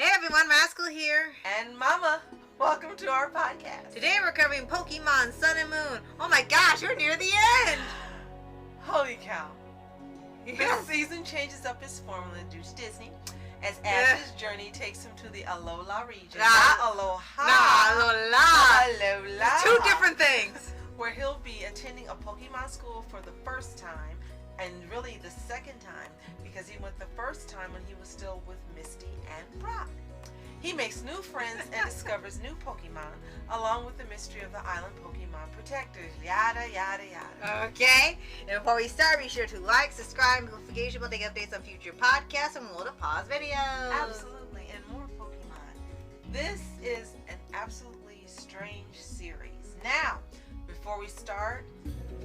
Hey everyone, Rascal here. And Mama, welcome to our podcast. Today we're covering Pokemon Sun and Moon. Oh my gosh, we're near the end! Holy cow. Yes. This season changes up its formula due to Disney, as Ash's journey takes him to the Alola region. Alola. Two different things. Where he'll be attending a Pokemon school for the first time, and really the second time, because he went the first time when he was still with Misty and Brock. He makes new friends and discovers new Pokemon, along with the mystery of the island Pokemon protectors. Yada, yada, yada. Okay, and before we start, be sure to like, subscribe, notification bell to get updates on future podcasts and load of pause videos. Absolutely, and more Pokemon. This is an absolutely strange series. Now, before we start,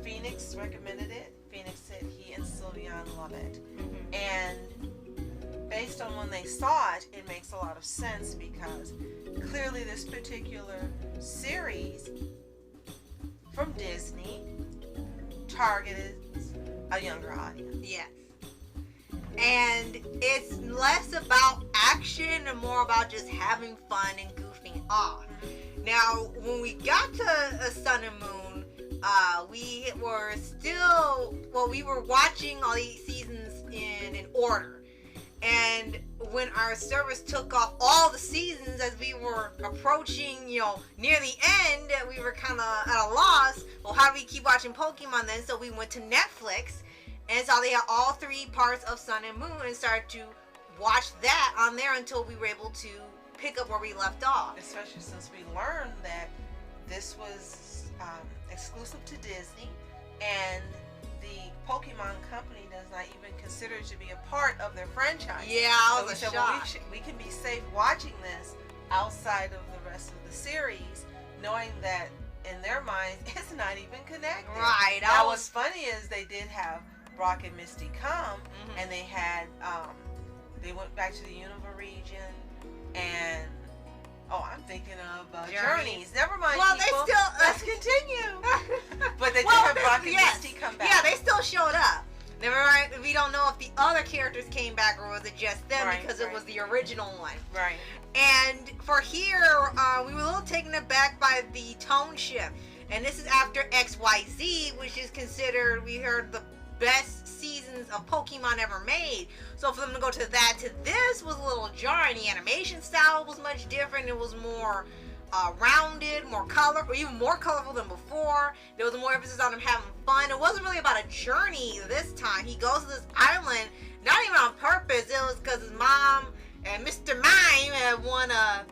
Phoenix recommended it. Phoenix said he and Sylvian love it. Mm-hmm. And based on when they saw it, it makes a lot of sense because clearly this particular series from Disney targeted a younger audience. Yes. And it's less about action and more about just having fun and goofing off. Now, when we got to Sun and Moon, we were watching all these seasons in order. And when our service took off all the seasons as we were approaching, near the end, we were kind of at a loss. Well, how do we keep watching Pokemon then? So we went to Netflix and saw they had all 3 parts of Sun and Moon and started to watch that on there until we were able to pick up where we left off. Especially since we learned that this was exclusive to Disney, and the Pokemon company does not even consider it to be a part of their franchise. Yeah, I was so shocked. We can be safe watching this outside of the rest of the series, knowing that in their minds it's not even connected. Right. Now, what's funny is they did have Brock and Misty come, Mm-hmm. and they had they went back to the Unova region, and I'm thinking of Journeys. Never mind. Well, people. they still let's continue. But they did have Brock and Misty come back. Yeah, they still showed up. Never mind. We don't know if the other characters came back or was it just them because it was the original one. Right. And for here, we were a little taken aback by the tone shift. And this is after XYZ, which is considered, we heard, the best seasons of Pokemon ever made. So for them to go to that to this was a little jarring. The animation style was much different. It was more rounded, more even more colorful than before. There was more emphasis on him having fun. It wasn't really about a journey this time. He goes to this island, not even on purpose. It was because his mom and Mr. Mime had won a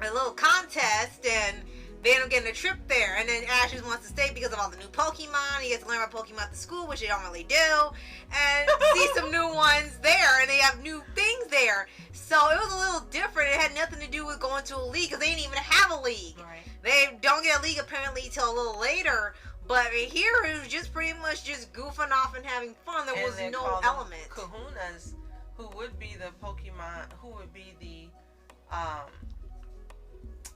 little contest, and they end up getting a trip there. And then Ash just wants to stay because of all the new Pokemon. He gets to learn about Pokemon at the school, which they don't really do, and see some new ones there, and they have new things there. So it was a little different. It had nothing to do with going to a league because they didn't even have a league. Right. They don't get a league apparently till a little later. But here it was just pretty much just goofing off and having fun. There was no element. Kahunas, who would be the Pokemon, who would be the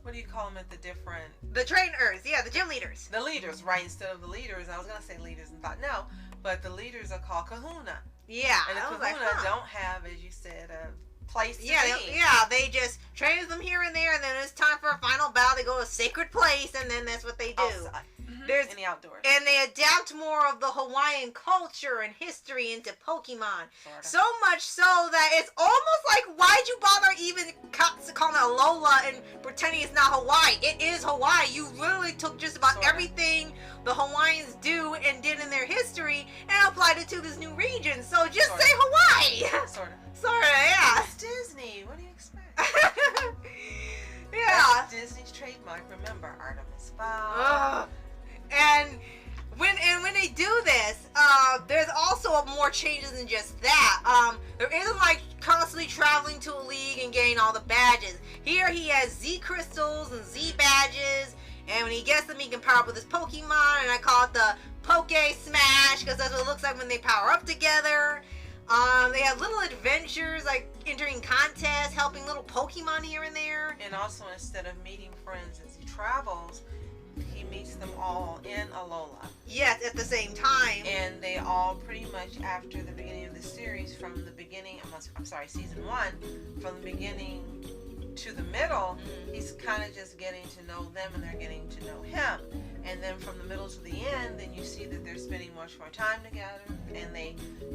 what do you call them at the different... The trainers, yeah, the gym leaders. The leaders, right, instead of the leaders. I was going to say leaders and thought, no, but the leaders are called Kahuna. Yeah. And the Kahuna don't have, as you said, a place to be. They just train them here and there, and then it's time for a final battle. They go to a sacred place, and then that's what they do. Outside. In the outdoors. And they adapt more of the Hawaiian culture and history into Pokemon. Sorta. So much so that it's almost like, why'd you bother even calling it Alola and pretending it's not Hawaii? It is Hawaii. You literally took just about everything the Hawaiians do and did in their history and applied it to this new region. So just say Hawaii. Sorta, yeah. It's Disney. What do you expect? Yeah. That's Disney's trademark. Remember, Artemis Fowl. And when they do this, there's also more changes than just that. There isn't like constantly traveling to a league and getting all the badges. Here he has Z crystals and Z badges, and when he gets them, he can power up with his Pokemon. And I call it the Poke Smash because that's what it looks like when they power up together. They have little adventures like entering contests, helping little Pokemon here and there. And also, instead of meeting friends as he travels, he meets them all in Alola. Yes, at the same time. And they all pretty much after the beginning of the the series from the beginning, I'm sorry, season 1, from the beginning to the middle, he's kind of just getting to know them and they're getting to know him. And then from the middle to the end, then you see that they're spending much more time together and they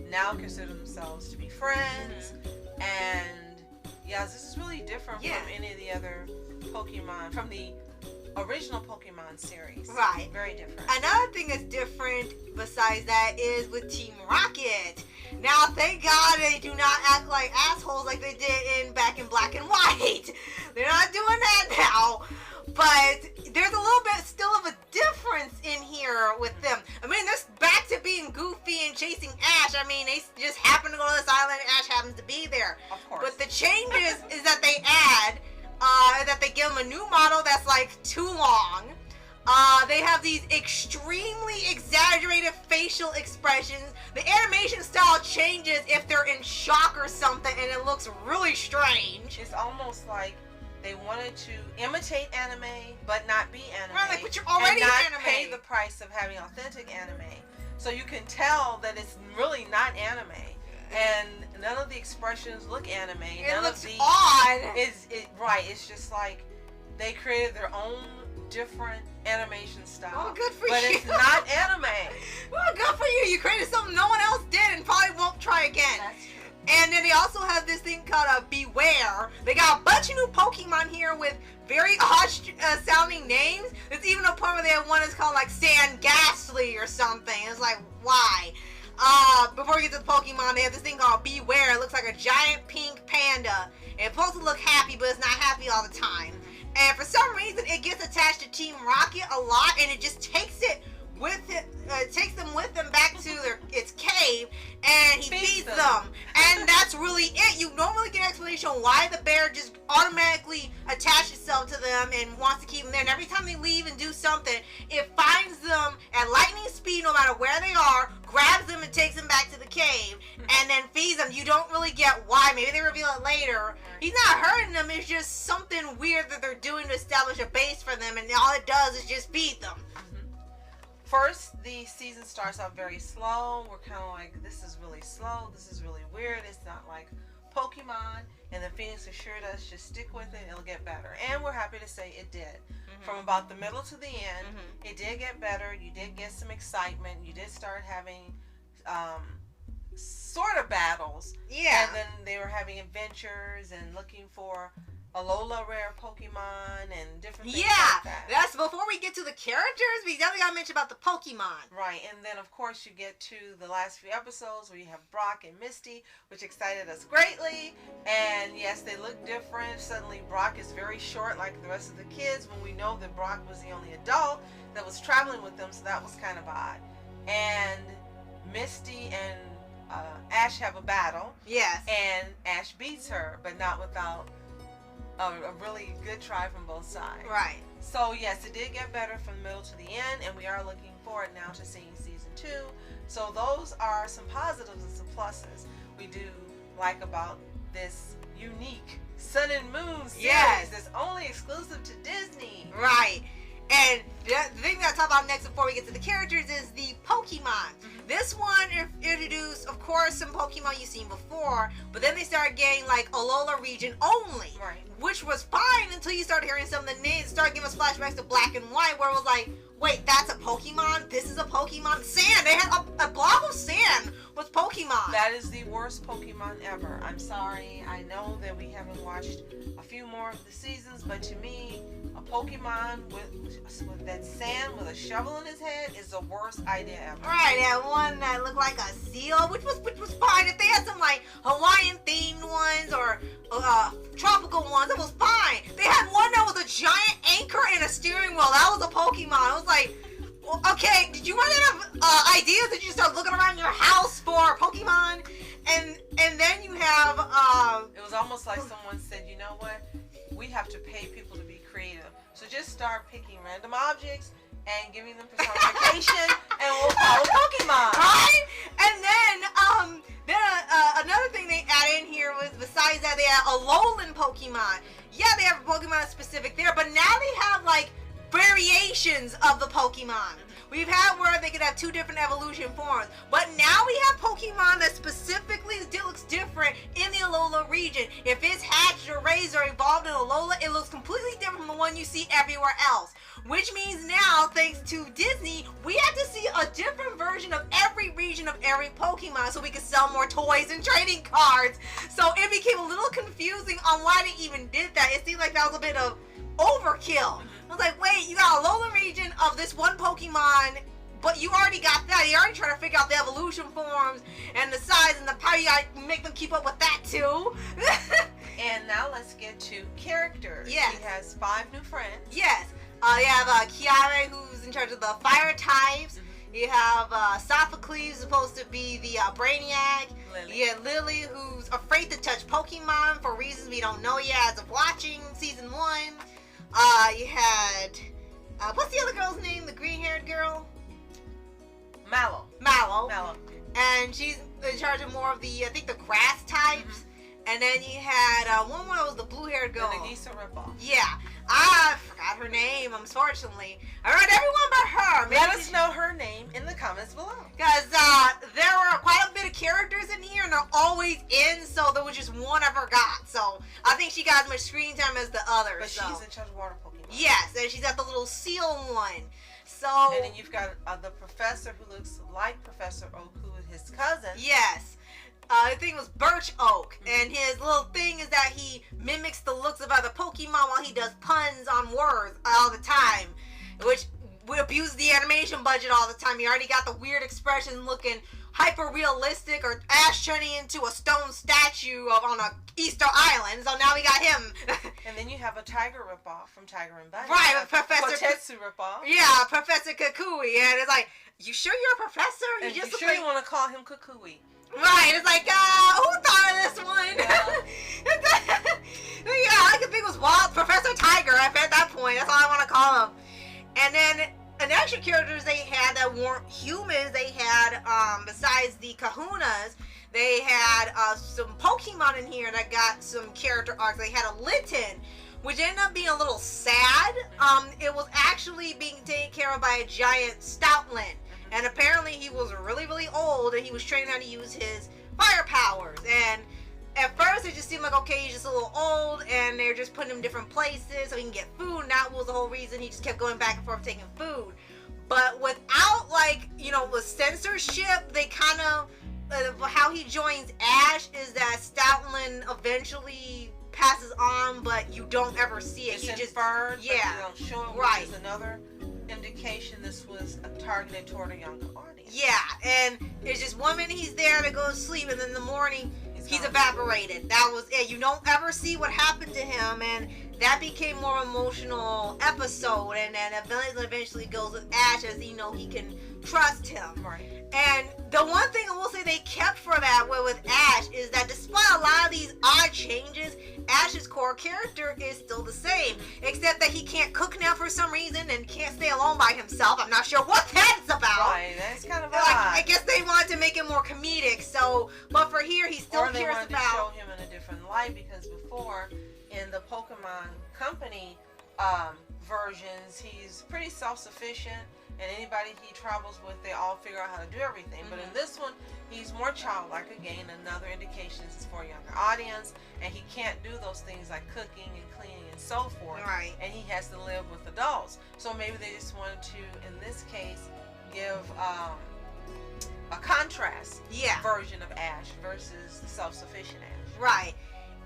now consider themselves to be friends. And yeah, this is really different from any of the other Pokemon, from the original Pokemon series. Right. Very different. Another thing that's different besides that is with Team Rocket. Now, thank God they do not act like assholes like they did back in Black and White. They're not doing that now. But there's a little bit still of a difference in here with them. I mean, they're back to being goofy and chasing Ash. I mean, they just happen to go to this island and Ash happens to be there. Of course. But the changes is that they add that they give them a new model that's like too long. They have these extremely exaggerated facial expressions. The animation style changes if they're in shock or something, and it looks really strange. It's almost like they wanted to imitate anime, but not be anime. Right, like, but you're already and not anime. pay the price of having authentic anime. So you can tell that it's really not anime. And none of the expressions look anime. It looks odd. Right, it's just like they created their own different animation style. Well, good for but you. It's not anime. Well, good for you. You created something no one else did and probably won't try again. That's true. And then they also have this thing called a Beware. They got a bunch of new Pokemon here with very odd sounding names. There's even a point where they have one that's called like Sandghastly or something. It's like, why? Before we get to the Pokemon, they have this thing called Beware. It looks like a giant pink panda. And it's supposed to look happy, but it's not happy all the time. And for some reason, it gets attached to Team Rocket a lot, and it just takes it with it, takes them with them back to its cave, and he feeds them. And that's really it. You don't really get an explanation why the bear just automatically attached itself to them and wants to keep them there. And every time they leave and do something, it finds them at lightning speed no matter where they are, grabs them and takes them back to the cave, and then feeds them. You don't really get why. Maybe they reveal it later. He's not hurting them. It's just something weird that they're doing to establish a base for them, and all it does is just feed them. First, the season starts out very slow. We're kind of like, this is really slow. This is really weird. It's not like Pokemon. And then Phoenix assured us, just stick with it. It'll get better. And we're happy to say it did. From about the middle to the end, it did get better. You did get some excitement. You did start having sort of battles. Yeah. And then they were having adventures and looking for Alola rare Pokemon and different things like that. That's before we get to the characters, we definitely gotta mention about the Pokemon. Right, and then of course you get to the last few episodes where you have Brock and Misty, which excited us greatly. And yes, they look different. Suddenly Brock is very short like the rest of the kids when we know that Brock was the only adult that was traveling with them, so that was kind of odd. And Misty and Ash have a battle. Yes. And Ash beats her, but not without a really good try from both sides. Right. So yes, it did get better from the middle to the end, and we are looking forward now to seeing season 2. So those are some positives and some pluses we do like about this unique Sun and Moon series that's only exclusive to Disney. Right. And the thing that I'll talk about next before we get to the characters is the Pokemon. This one introduced, of course, some Pokemon you've seen before, but then they started getting like Alola region only, which was fine until you started hearing some of the names, started giving us flashbacks to Black and White, where it was like, wait, that's a Pokemon? This is a Pokemon? Sand! They had a blob of sand was Pokemon. That is the worst Pokemon ever. I'm sorry. I know that we haven't watched a few more of the seasons, but to me, a Pokemon with that sand with a shovel in his head is the worst idea ever. Right, that one that looked like a seal, which was fine. If they had some like Hawaiian themed ones or tropical ones, it was fine. They had one that was a giant anchor and a steering wheel. That was a Pokemon. It was like, well, okay, did you run out of ideas? Did you start looking around your house for Pokemon? And then you have it was almost like someone said, you know what? We have to pay people to be creative. So just start picking random objects and giving them personification and we'll follow Pokemon. Right? And then another thing they added in here was, besides that, they had Alolan Pokemon. Yeah, they have a Pokemon specific there, but now they have like variations of the Pokemon. We've had where they could have 2 different evolution forms, but now we have Pokemon that specifically Alola region. If it's hatched or raised or evolved in Alola, it looks completely different from the one you see everywhere else. Which means now, thanks to Disney, we have to see a different version of every region of every Pokemon so we can sell more toys and trading cards. So it became a little confusing on why they even did that. It seemed like that was a bit of overkill. I was like, wait, you got a Alola region of this one Pokemon, but you already got that. You already trying to figure out the evolution forms and the size and the power. You gotta make them keep up with that too. And now let's get to characters. Yes. He has 5 new friends. Yes. You have Kiara, who's in charge of the fire types. You have Sophocles, who's supposed to be the Brainiac. Lily. You have Lily, who's afraid to touch Pokemon for reasons we don't know yet as of watching season 1. You had, what's the other girl's name? The green-haired girl? Mallow. Mallow. And she's in charge of more of the, I think, the grass types. And then you had one that was the blue-haired girl. The Nagisa ripoff. Yeah. I forgot her name, unfortunately. I read everyone but her. Let us know her name in the comments below. Because there were quite a bit of characters in here, and they're always in, so there was just one I forgot. So I think she got as much screen time as the others. But so. she's in charge of water Pokemon. Yes, and she's got the little seal one. So. And then you've got the professor who looks like Professor Oak, who is his cousin. Yes. I think it was Birch Oak, and his little thing is that he mimics the looks of other Pokemon while he does puns on words all the time, which we abuse the animation budget all the time. He already got the weird expression looking hyper realistic, or Ash turning into a stone statue on a Easter Island. So now we got him. And then you have a tiger ripoff from Tiger and Bunny. Right, Professor Kotetsu ripoff. Yeah, Professor Kukui, and it's like, you sure you're a professor? And you just sure you want to call him Kukui? Right, it's like, who thought of this one? Yeah, I could think it was Wild Professor Tiger at that point. That's all I want to call him. And then, an extra characters they had that weren't humans, they had, besides the Kahunas, they had some Pokemon in here that got some character arcs. They had a Litten, which ended up being a little sad. It was actually being taken care of by a giant Stoutland. And apparently he was really, really old, and he was training how to use his fire powers. And at first it just seemed like, okay, he's just a little old, and they're just putting him in different places so he can get food. And that was the whole reason he just kept going back and forth taking food. But without, like, you know, with censorship, they kind of, how he joins Ash is that Stoutland eventually passes on, but you don't ever see it. It's you inferred, just, yeah, but you don't show it, right. Which is another indication this was targeted toward a younger audience. Yeah, and it's just one minute he's there to go to sleep, and then in the morning he's evaporated. That was it. You don't ever see what happened to him, and that became more emotional episode, and then eventually goes with Ash, as you know he can trust him. Right. And the one thing I will say they kept for that with Ash is that despite a lot of these odd changes, Ash's core character is still the same, except that he can't cook now for some reason and can't stay alone by himself. I'm not sure what that's about. Right, that's kind of odd. I guess they wanted to make it more comedic, so, but for here, he still or they cares wanted about... to show him in a different light, because before, in the Pokemon Company versions, he's pretty self-sufficient, and anybody he travels with, they all figure out how to do everything. But in this one, he's more childlike. Again, another indication this is for a younger audience, and he can't do those things like cooking and cleaning and so forth. Right. And he has to live with adults. So maybe they just wanted to, in this case, give a contrast version of Ash versus the self-sufficient Ash. Right.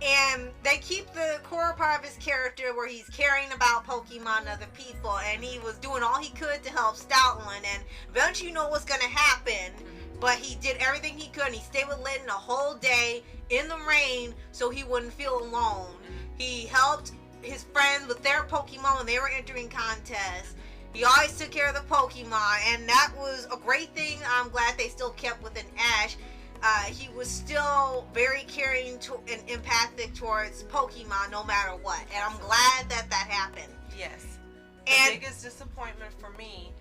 And they keep the core part of his character where he's caring about Pokemon and other people, and he was doing all he could to help Stoutland, and eventually you know what's going to happen, but he did everything he could, and he stayed with Litten a whole day in the rain so he wouldn't feel alone. He helped his friends with their Pokemon when they were entering contests. He always took care of the Pokemon, and that was a great thing. I'm glad they still kept within Ash. He was still very caring and empathic towards Pokemon no matter what. And I'm glad that happened. Yes. And the biggest disappointment for me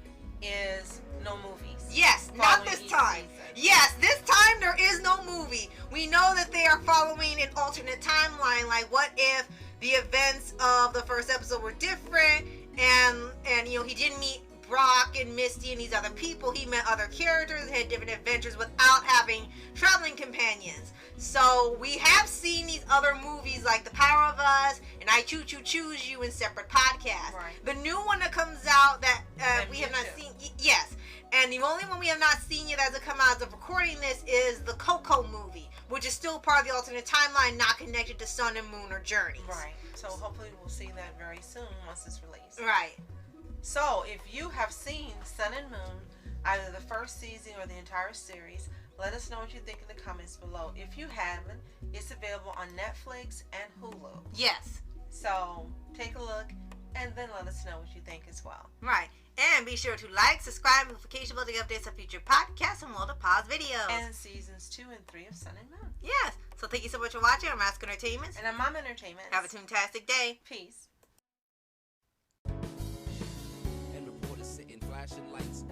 is no movies. Yes, not this time. Yes, this time there is no movie. We know that they are following an alternate timeline. Like, what if the events of the first episode were different, and you know, he didn't meet Brock and Misty and these other people. He met other characters, had different adventures without having traveling companions. So we have seen these other movies like The Power of Us and I Choo Choo Choose You in separate podcasts. Right. The new one that comes out that we have not Mewtwo. seen, yes. And the only one we have not seen yet as it comes out of recording this is the Coco movie, which is still part of the alternate timeline, not connected to Sun and Moon or Journeys. Right. So hopefully we'll see that very soon once it's released. Right. So if you have seen Sun and Moon, either the first season or the entire series, let us know what you think in the comments below. If you haven't, it's available on Netflix and Hulu. Yes. So take a look and then let us know what you think as well. Right. And be sure to like, subscribe, notification bell to get updates on future podcasts and World of Paws videos. And seasons 2 and 3 of Sun and Moon. Yes. So thank you so much for watching. I'm Mask Entertainment. And I'm Mom Entertainment. Have a fantastic day. Peace. And reporters sitting flashing lights.